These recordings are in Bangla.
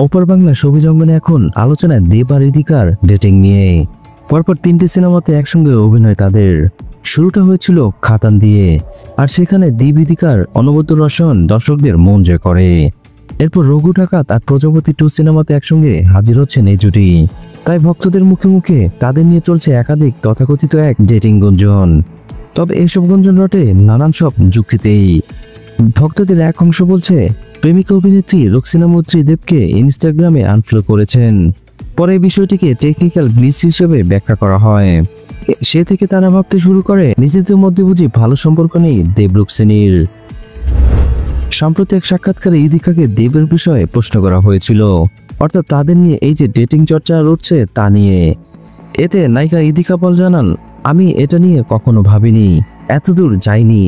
অপর বাংলা ছবি জঙ্গনে এখন আলোচনায় দেব আর ইদিকার ডেটিং নিয়ে। পরপর 3টি সিনেমাতে একসঙ্গে অভিনয় তাদের। শুরুটা হয়েছিল খাতান দিয়ে, আর সেখানে দেব ইদিকার অনবদ্য রসায়ন দর্শকদের মন জয় করে। এরপর রঘু ডাকাত আর প্রজাপতি 2 সিনেমাতে একসঙ্গে হাজির হচ্ছেন এই জুটি। তাই ভক্তদের মুখে মুখে তাদের নিয়ে চলছে একাধিক তথাকথিত এক ডেটিং গুঞ্জন। তবে এইসব গুঞ্জন রটে নানান সব যুক্তিতেই। ভক্তদের এক অংশ বলছে প্রেমিকা অভিনেত্রী রুকসিনা মৈত্রী দেবকে ইনস্টাগ্রামে আনফলো করেছেন। পরে বিষয়টিকে টেকনিক্যাল গ্লিচ হিসেবে ব্যাখ্যা করা হয়। সে থেকে তারা ভাবতে শুরু করে নিজেদের মধ্যে বুঝি ভালো সম্পর্ক নেই দেব রুকসিনীর। সম্প্রতি এক সাক্ষাৎকারে ইদিকাকে দেবের বিষয়ে প্রশ্ন করা হয়েছিল, অর্থাৎ তাদের নিয়ে এই যে ডেটিং চর্চা উঠছে তা নিয়ে। এতে নায়িকা ইদিকা পল জানান, আমি এটা নিয়ে কখনো ভাবিনি, এতদূর যাইনি।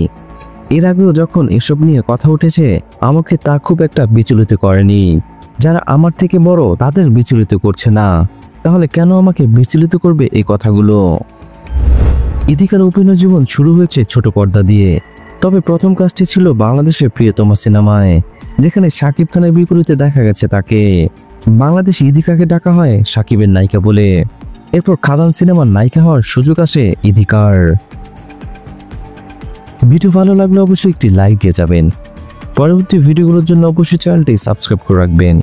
এর আগেও যখন এসব নিয়ে কথা উঠেছে আমাকে তা খুব একটা বিচলিত করেনি। যারা আমার থেকে বড় তাদের বিচলিত করছে না, তাহলে কেন আমাকে বিচলিত করবে এই কথাগুলো? ইদিকার অভিনয় জীবন শুরু হয়েছে ছোট পর্দা দিয়ে। তবে প্রথম কাজটি ছিল বাংলাদেশের প্রিয়তমা সিনেমায়, যেখানে শাকিব খানের বিপরীতে দেখা গেছে তাকে। বাংলাদেশে ইদিকাকে ডাকা হয় শাকিবের নায়িকা বলে। এরপর খাদান সিনেমার নায়িকা হওয়ার সুযোগ আসে ইদিকার। ভিডিও ভালো লাগলে অবশ্যই একটি লাইক দিয়ে যাবেন। পরবর্তী ভিডিওগুলোর জন্য অবশ্যই চ্যানেলটি সাবস্ক্রাইব করে রাখবেন।